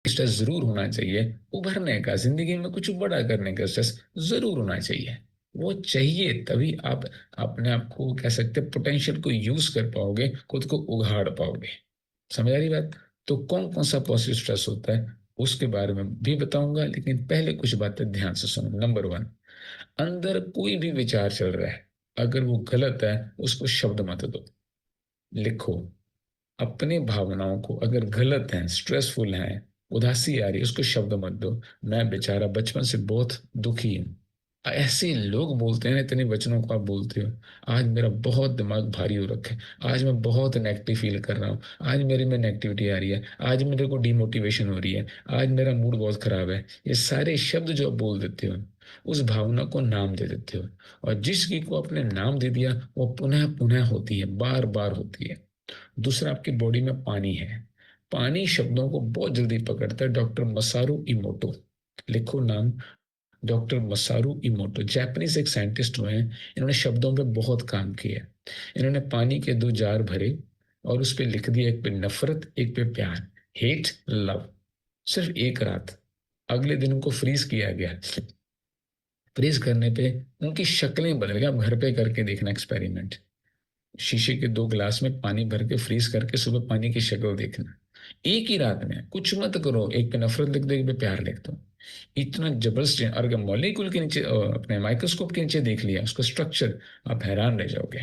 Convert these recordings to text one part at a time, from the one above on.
Stress जरूर होना चाहिए, उभरने का, जिंदगी में कुछ बड़ा करने का स्ट्रेस जरूर होना चाहिए। वो चाहिए, तभी आप अपने आप को कह सकते पोटेंशियल को यूज कर पाओगे, खुद को उगाड़ पाओगे। समझ आ रही बात? तो कौन कौन सा पॉजिटिव स्ट्रेस होता है उसके बारे में भी बताऊंगा, लेकिन पहले कुछ बातें ध्यान से सुनो। नंबर वन, अंदर कोई भी विचार चल रहा है, अगर वो गलत है उसको शब्द मत दो, लिखो। अपनी भावनाओं को, अगर गलत हैं, स्ट्रेसफुल हैं, उदासी आ रही है, उसको शब्द मत दो। मैं बेचारा बचपन से बहुत दुखी हूँ। ऐसे लोग बोलते हैं, इतने वचनों को आप बोलते हो। आज मेरा बहुत दिमाग भारी हो रखा है, आज मैं बहुत नेगेटिव फील कर रहा हूँ, आज मेरे में नेगेटिविटी आ रही है, आज मेरे को डिमोटिवेशन हो रही है, आज मेरा मूड बहुत खराब है। ये सारे शब्द जो आप बोल देते हो, उस भावना को नाम दे देते हो। और जिस चीज को आपने नाम दे दिया वो पुनः पुनः होती है, बार बार होती है। दूसरा, आपकी बॉडी में पानी है। पानी शब्दों को बहुत जल्दी पकड़ता है। डॉक्टर मसारू इमोटो, लिखो नाम, डॉक्टर मसारू इमोटो, जापानीज एक साइंटिस्ट हुए हैं। इन्होंने शब्दों पे बहुत काम किया है। इन्होंने पानी के दो जार भरे और उस पे लिख दिया, एक पे नफरत, एक पे प्यार, हेट लव। सिर्फ एक रात, अगले दिन उनको फ्रीज किया गया। फ्रीज करने पे उनकी शक्लें बदल गई। आप घर पे करके देखना एक्सपेरिमेंट। शीशे के दो गिलास में पानी भर के फ्रीज करके सुबह पानी की शक्ल देखना। एक ही रात में कुछ मत करो, एक पे नफरत लिख दो, एक पे प्यार लिख दो। इतना जबरदस्त और अगर मॉलिक्यूल के नीचे अपने माइक्रोस्कोप के नीचे देख लिया उसका स्ट्रक्चर, आप हैरान रह जाओगे।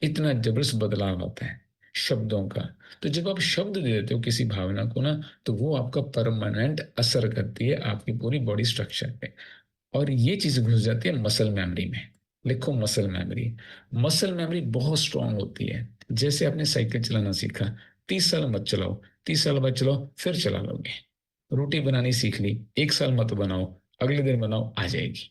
इतना जबरदस्त बदलाव आता है शब्दों का। तो जब आप शब्द दे देते हो किसी भावना को ना, तो वो आपका परमानेंट असर करती है आपकी पूरी बॉडी स्ट्रक्चर पे। और ये चीज घुस जाती है मसल मेमोरी में। लिखो मसल मेमोरी। मसल मेमोरी बहुत स्ट्रांग होती है। जैसे आपने साइकिल चलाना सीखा, 30 साल मत चलाओ, 30 साल बाद चलाओ, फिर चला लोगे। रोटी बनानी सीख ली, 1 साल मत बनाओ, अगले दिन बनाओ, आ जाएगी।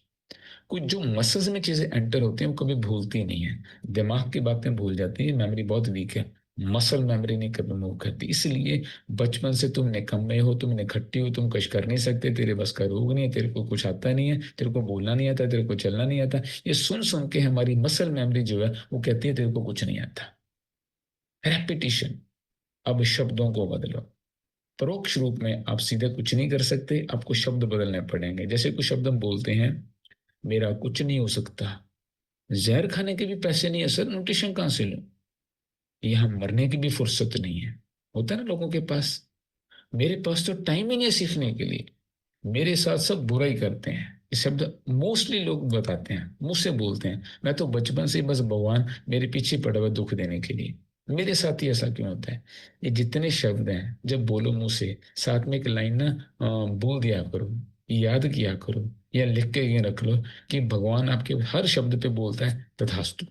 कुछ जो मसल्स में चीजें एंटर होती हैं वो कभी भूलती नहीं है। दिमाग की बातें भूल जाती है, मेमोरी बहुत वीक है। मसल मेमोरी नहीं कभी मूव करती। इसलिए बचपन से तुम निकम्मे हो, तुम निखट्टी हो, तुम कुछ कर नहीं सकते, तेरे बस का रोग नहीं है, तेरे को कुछ आता नहीं है, तेरे को बोलना नहीं आता, तेरे को चलना नहीं आता। ये सुन सुन के हमारी मसल मेमोरी जो है वो कहती है तेरे को कुछ नहीं आता। रेपिटिशन। अब शब्दों को बदलो। परोक्ष रूप में आप सीधे कुछ नहीं कर सकते, आपको शब्द बदलने पड़ेंगे। जैसे कुछ शब्द हम बोलते हैं, मेरा कुछ नहीं हो सकता, जहर खाने के भी पैसे नहीं है सर, न्यूट्रिशन कहाँ से लूं, यहाँ मरने की भी फुर्सत नहीं है। होता है ना लोगों के पास, मेरे पास तो टाइम ही नहीं है सीखने के लिए, मेरे साथ सब बुरा ही करते हैं। ये शब्द मोस्टली लोग बताते हैं, मुझसे बोलते हैं। मैं तो बचपन से ही बस भगवान मेरे पीछे पड़ा हुआ दुख देने के लिए, मेरे साथ ही ऐसा क्यों होता है। ये जितने शब्द हैं जब बोलो मुंह से, साथ में एक लाइन ना बोल दिया करो, याद किया करो, या लिख के ये रख लो कि भगवान आपके हर शब्द पे बोलता है तथास्तु।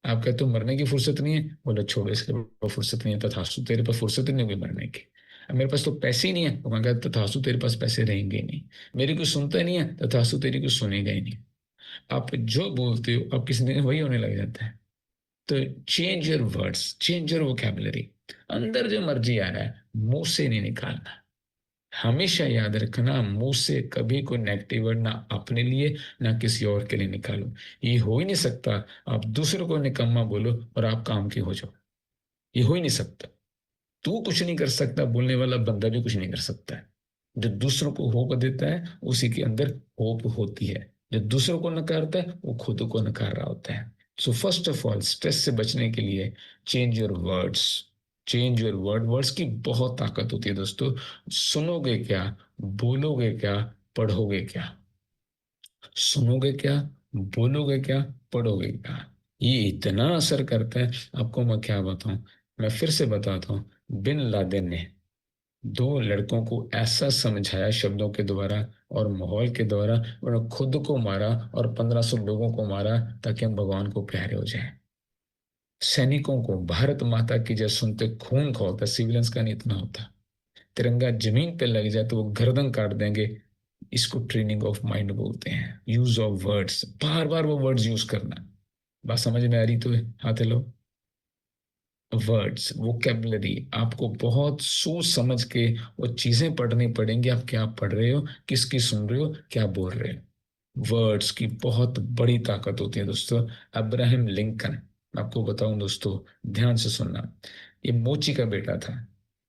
आप कहते हो मरने की फुर्सत नहीं है, बोले छोड़ो, इसके पास फुर्सत नहीं है, तथास्तु तेरे पास फुर्सत ही नहीं होगी मरने की। अब मेरे पास तो पैसे ही नहीं है, भगवान कहता तथास्तु तेरे पास पैसे रहेंगे ही नहीं। मेरी कुछ सुनता ही नहीं है, तथास्तु तेरी कुछ सुनेगा ही नहीं। आप जो बोलते हो आप किसी दिन वही होने लग जाता है। तो change your words, change your vocabulary. अंदर जो मर्जी आ रहा है मुंह से नहीं निकालना। हमेशा याद रखना, मुंह से कभी कोई नेगेटिव वर्ड ना अपने लिए ना किसी और के लिए निकालो। ये हो ही नहीं सकता आप दूसरों को निकम्मा बोलो और आप काम के हो जाओ। ये हो ही नहीं सकता। तू कुछ नहीं कर सकता बोलने वाला बंदा भी कुछ नहीं कर सकता है। जो दूसरों को होप देता है उसी के अंदर होप होती है। जो दूसरों को नकारता है वो खुद को नकार रहा होता है। So first of all, stress से बचने के लिए change your words. Change your word. Words की बहुत ताकत होती है दोस्तों। सुनोगे क्या, बोलोगे क्या, पढ़ोगे क्या। सुनोगे क्या, बोलोगे क्या, पढ़ोगे क्या, ये इतना असर करता है। आपको मैं क्या बताऊं, मैं फिर से बताता हूँ। बिन लादेन ने दो लड़कों को ऐसा समझाया शब्दों के द्वारा और माहौल के द्वारा, उन्होंने खुद को मारा और 1500 लोगों को मारा ताकि हम भगवान को प्यारे हो जाएं। सैनिकों को भारत माता की जय सुनते खून खौलता, सिविलियंस का नहीं इतना होता। तिरंगा जमीन पे लग जाए तो वो गर्दन काट देंगे। इसको ट्रेनिंग ऑफ माइंड बोलते हैं, यूज ऑफ वर्ड्स। बार बार वो वर्ड्स यूज करना। बात समझ में आ रही तो हाथ हिलाओ। वर्ड्स, वोकेबलरी, आपको बहुत सोच समझ के वो चीजें पढ़नी पड़ेंगी। आप क्या पढ़ रहे हो, किसकी सुन रहे हो, क्या बोल रहे हो। वर्ड्स की बहुत बड़ी ताकत होती है दोस्तों। अब्राहम लिंकन, मैं आपको बताऊं दोस्तों, ध्यान से सुनना। ये मोची का बेटा था।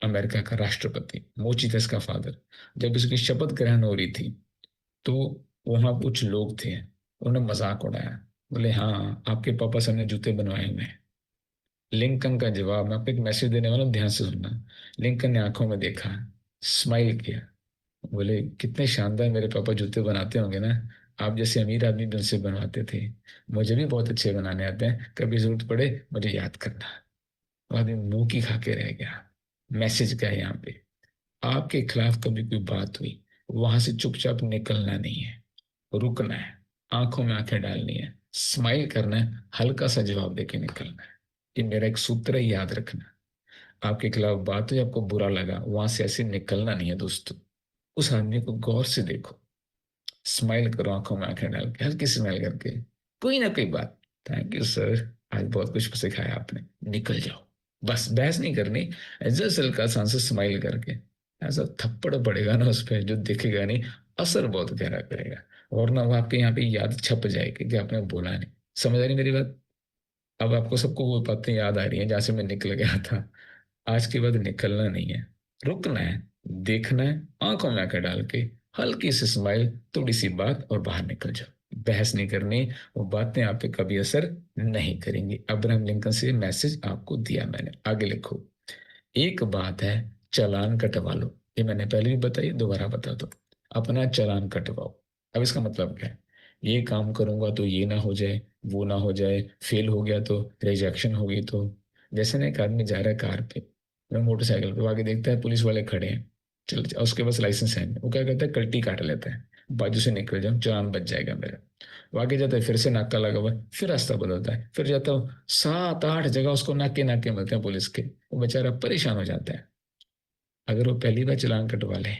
अमेरिका का राष्ट्रपति, मोची का फादर। जब उसकी शपथ ग्रहण हो रही थी तो वहां कुछ लोग थे, उन्होंने मजाक उड़ाया। बोले हाँ, आपके पापा से हमने जूते बनवाए हुए हैं। लिंकन का जवाब, मैं आपको एक मैसेज देने वाला हूं, ध्यान से सुनना। लिंकन ने आंखों में देखा, स्माइल किया, बोले कितने शानदार मेरे पापा जूते बनाते होंगे ना। आप जैसे अमीर आदमी भी उनसे बनवाते थे। मुझे भी बहुत अच्छे बनाने आते हैं, कभी जरूरत पड़े मुझे याद करना। वो आदमी मुंह की खा के रह गया। मैसेज क्या है यहाँ पे? आपके खिलाफ कभी कोई बात हुई, वहां से चुपचाप निकलना नहीं है, रुकना है, आंखों में आंखें डालनी है, स्माइल करना है, हल्का सा जवाब देके निकलना है। ये मेरा एक सूत्र है, याद रखना। आपके खिलाफ बात हुई, आपको बुरा लगा, वहां से ऐसे निकलना नहीं है दोस्तों। उस आदमी को गौर से देखो, स्माइल करो, आंखों में आंखें डाल के, हल्की स्माइल करके, कोई ना कोई बात, थैंक यू सर, आज बहुत कुछ सिखाया आपने, निकल जाओ। बस बहस नहीं करनी, जस्ट हल्का सा स्माइल करके। ऐसा थप्पड़ पड़ेगा ना उस पर जो दिखेगा नहीं, असर बहुत गहरा करेगा। और ना वो आपके यहाँ पे याद छप जाएगी कि आपने बोला नहीं। समझ आ रही मेरी बात? अब आपको सबको वो बातें याद आ रही हैं जहां से मैं निकल गया था। आज के बाद निकलना नहीं है, रुकना है, देखना है, आंखों में आंखें डाल के, हल्की सी स्माइल, थोड़ी सी बात, और बाहर निकल जाओ। बहस नहीं करनी, वो बातें आप पे कभी असर नहीं करेंगी। अब्राहम लिंकन से मैसेज आपको दिया मैंने, आगे लिखो। एक बात है, चालान कटवा लो। ये मैंने पहले भी बताई, दोबारा बता दो। अपना चालान कटवाओ। अब इसका मतलब क्या है? ये काम करूंगा तो ये ना हो जाए, वो ना हो जाए, फेल हो गया तो, रिजेक्शन हो गई तो। जैसे ना एक आदमी जा रहा है कार पे या मोटरसाइकिल पे, वो आगे देखता है पुलिस वाले खड़े हैं, चल उसके पास लाइसेंस है नहीं। वो क्या करता है, कल्टी काट लेता है, बाजू से निकल जाऊं, चालान बच जाएगा मेरा। वो आगे जाता है, फिर से नाका लगा हुआ है, फिर रास्ता बदलता है, फिर जाता हूँ, 7-8 जगह उसको नाके नाके मिलते हैं पुलिस के, वो बेचारा परेशान हो जाता है। अगर वो पहली बार चालान कटवा ले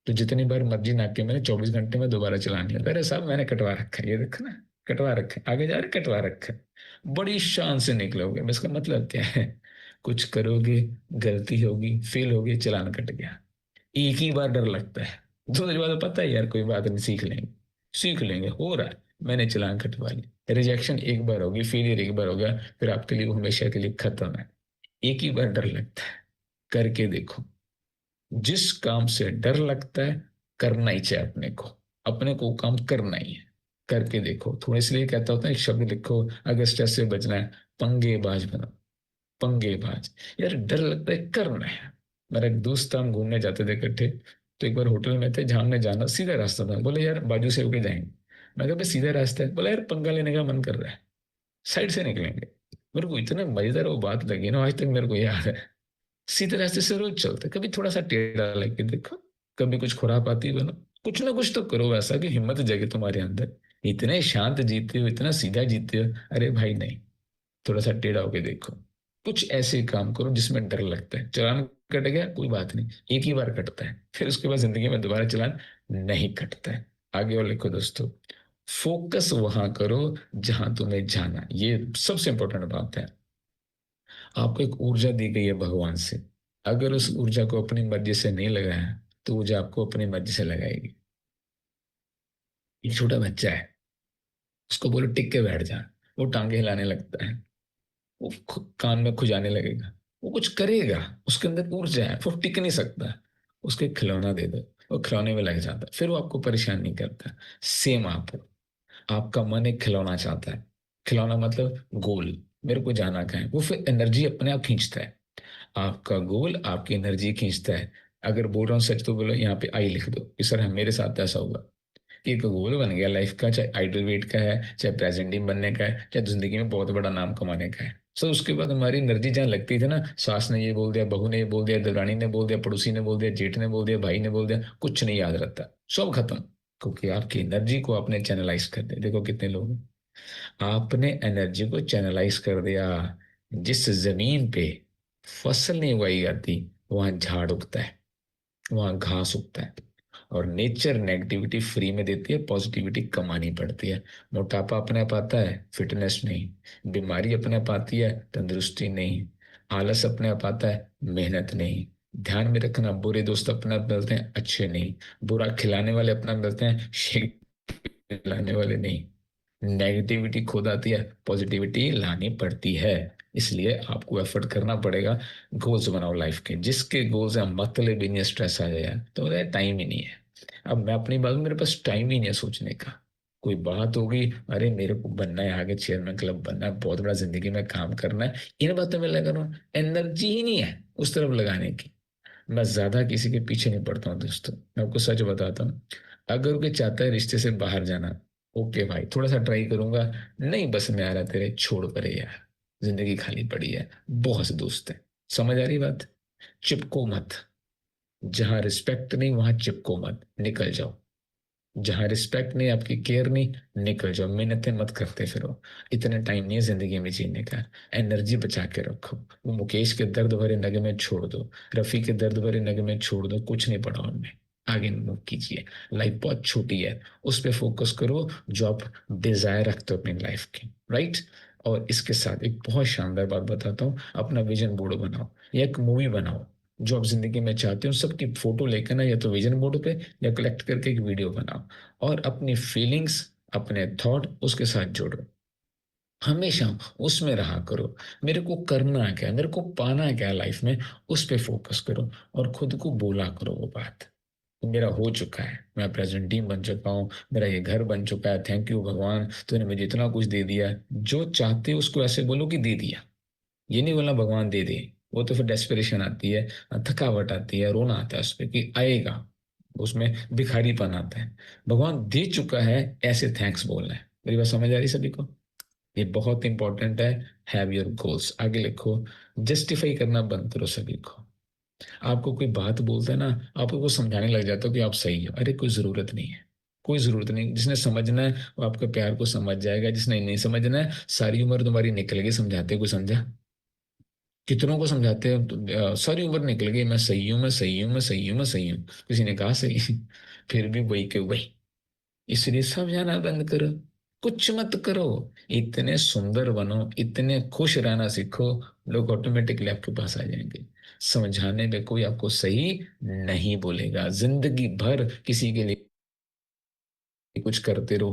तो जितनी बार मर्जी नाके मैंने 24 घंटे में दोबारा चालान लिया, अरे साहब मैंने कटवा रखा है, ये देखो ना, कटवा रखा है, आगे जा रहे कटवा रखा है, बड़ी शान से निकलोगे। मैं इसका मतलब क्या है? कुछ करोगे, गलती होगी, फेल होगी, चालान कट गया। एक ही बार डर लगता है, दूसरी बार तो पता है यार कोई बात नहीं, सीख लेंगे, सीख लेंगे, हो रहा है, मैंने चालान कटवा लिया। रिजेक्शन एक बार होगी, फेलियर एक बार हो गया, फिर आपके लिए वो हमेशा के लिए खत्म है। एक ही बार डर लगता है, करके देखो। जिस काम से डर लगता है, करना ही चाहिए अपने को, अपने को काम करना ही है। करके देखो, थोड़ा इसलिए कहता होता है, एक शब्द लिखो अगर स्ट्रेस से बचना है, पंगेबाज बनो। पंगेबाज, यार डर लगता है, करना है। मेरा एक दोस्त था, हम घूमने जाते थे इकट्ठे, तो एक बार होटल में थे जहाँ हमने जाना, सीधा रास्ता था, बोले यार बाजू से होके जाएंगे। मैं कहा भाई सीधा रास्ता है, बोला यार पंगा लेने का मन कर रहा है, साइड से निकलेंगे। मेरे को इतना मजेदार वो बात लगी ना, आज तक मेरे को याद है। सीधे रास्ते से रोज चलते, कभी थोड़ा सा टेढ़ा लेके देखो, कभी कुछ खुरापाती बनो, कुछ ना कुछ तो करो ऐसा कि हिम्मत जगे तुम्हारे अंदर। इतने शांत जीते हो, इतना सीधा जीते हो, अरे भाई नहीं, थोड़ा सा टेढ़ा होके देखो। कुछ ऐसे काम करो जिसमें डर लगता है। चालान कट गया कोई बात नहीं, एक ही बार कटता है, फिर उसके बाद जिंदगी में दोबारा चालान नहीं कटता है। आगे और लिखो दोस्तों, फोकस वहां करो जहां तुम्हें जाना। ये सबसे इंपॉर्टेंट बात है। आपको एक ऊर्जा दी गई है भगवान से, अगर उस ऊर्जा को अपनी मर्जी से नहीं लगाया तो ऊर्जा आपको अपनी मर्जी से लगाएगी। एक छोटा बच्चा है, उसको बोलो टिक के बैठ जा, वो टांगे हिलाने लगता है, वो कान में खुजाने लगेगा, वो कुछ करेगा, उसके अंदर ऊर्जा है, वो टिक नहीं सकता। उसको एक खिलौना दे दो, वो खिलौने में लग जाता है, फिर वो आपको परेशान नहीं करता। सेम आप, आपका मन एक खिलौना चाहता है, खिलौना मतलब गोल, मेरे को जाना कहाँ है, वो फिर एनर्जी अपने आप खींचता है। आपका गोल आपकी एनर्जी खींचता है। अगर बोल रहा हूँ सच तो बोलो, यहाँ पे आई लिख दो कि सर हम मेरे साथ ऐसा हुआ कि एक गोल बन गया लाइफ का, चाहे आइडल वेट का है, चाहे प्रेजेंटिंग बनने का है, चाहे जिंदगी में बहुत बड़ा नाम कमाने का है। सो उसके बाद हमारी एनर्जी जहाँ लगती थी ना, सास ने ये बोल दिया, बहू ने ये बोल दिया, दरानी ने बोल दिया, पड़ोसी ने बोल दिया, जेठ ने बोल दिया, भाई ने बोल दिया, कुछ नहीं याद रहता, सब खत्म। क्योंकि आपकी एनर्जी को आपने चैनलाइज कर दिया। देखो कितने लोग हैं, आपने एनर्जी को चैनलाइज कर दिया। जिस जमीन पे फसल नहीं उगाई जाती, वहां झाड़ उगता है, वहां घास उगता है। और नेचर नेगेटिविटी फ्री में देती है, पॉजिटिविटी कमानी पड़ती है। मोटापा अपने आप आता है, फिटनेस नहीं। बीमारी अपने आप आती है, तंदुरुस्ती नहीं। आलस अपने आप आता है, मेहनत नहीं। ध्यान में रखना, बुरे दोस्त अपने आप मिलते हैं, अच्छे नहीं। बुरा खिलाने वाले अपना मिलते हैं, शेक खिलाने वाले नहीं। नेगेटिविटी खुद आती है, पॉजिटिविटी लानी पड़ती है। इसलिए आपको एफर्ट करना पड़ेगा। गोल्स बनाओ लाइफ के, जिसके गोल्स है मतलब ही नहीं, स्ट्रेस आ जाए तो बोले टाइम ही नहीं है। अब मैं अपनी बात, मेरे पास टाइम ही नहीं है सोचने का। कोई बात होगी, अरे मेरे को बनना है आगे, चेयरमैन क्लब बनना है, बहुत बड़ा जिंदगी में काम करना है, इन बातों में लगा रहा हूँ, एनर्जी ही नहीं है उस तरफ लगाने की। मैं ज्यादा किसी के पीछे नहीं पड़ता हूँ दोस्तों, मैं आपको सच बताता हूँ। अगर कोई चाहता है रिश्ते से बाहर जाना, ओके भाई थोड़ा सा ट्राई करूंगा, नहीं बस मैं आ रहा तेरे, छोड़ परे यार, जिंदगी खाली पड़ी है, बहुत से दोस्त हैं। समझ आ रही बात? चिपको मत। जहां रिस्पेक्ट नहीं वहां चिपको मत, निकल जाओ। जहां रिस्पेक्ट नहीं, आपकी केयर नहीं, निकल जाओ। मेहनतें मत करते फिरो, इतना टाइम नहीं है जिंदगी में जीने का। एनर्जी बचा के रखो। वो मुकेश के दर्द भरे नगमे छोड़ दो, रफी के दर्द भरे नगमे छोड़ दो, कुछ नहीं पड़ा उनमें। आगे मूव कीजिए। लाइफ बहुत छोटी है, उस पर फोकस करो जो आप डिजायर रखते हो अपनी लाइफ की, राइट। और इसके साथ एक बहुत शानदार बात बताता हूँ, अपना विजन बोर्ड बनाओ या एक मूवी बनाओ। जो आप जिंदगी में चाहते हो सबकी फोटो लेकर ना, या तो विजन बोर्ड पे या कलेक्ट करके एक वीडियो बनाओ, और अपनी फीलिंग्स, अपने थॉट उसके साथ जोड़ो। हमेशा उसमें रहा करो। मेरे को करना क्या है, मेरे को पाना क्या है लाइफ में, उस पे फोकस करो। और खुद को बोला करो वो बात, मेरा हो चुका है, मैं प्रेजेंट टीम बन चुका हूँ, मेरा ये घर बन चुका है, थैंक यू भगवान तूने मुझे इतना कुछ दे दिया। जो चाहते हो उसको ऐसे बोलो कि दे दिया। ये नहीं बोलना भगवान दे दे, वो तो फिर डेस्परेशन आती है, थकावट आती है, रोना आता है उस पर कि आएगा, उसमें भिखारीपन आता है। भगवान दे चुका है, ऐसे थैंक्स बोलना है। मेरी बात समझ आ रही सभी को? ये बहुत इंपॉर्टेंट है। हैव योर गोल्स, आगे लिखो। जस्टिफाई करना बंद करो सभी को। आपको कोई बात बोलता है ना, आप वो समझाने लग जाते हो कि आप सही हो, अरे कोई जरूरत नहीं है। कोई जरूरत नहीं, जिसने समझना है वो आपके प्यार को समझ जाएगा, जिसने नहीं समझना है सारी उम्र तुम्हारी निकल गई समझाते, कोई समझा? कितनों को समझाते हैं तो, सारी उम्र निकल गई, मैं सही हूँ, मैं सही हूँ, मैं सही हूँ, मैं सही हूँ, किसी ने कहा सही? फिर भी वही के वही। इसलिए समझाना बंद करो, कुछ मत करो। इतने सुंदर बनो, इतने खुश रहना सीखो, लोग ऑटोमेटिकली आपके पास आ जाएंगे। समझाने में कोई आपको सही नहीं बोलेगा। जिंदगी भर किसी के लिए कुछ करते रहो,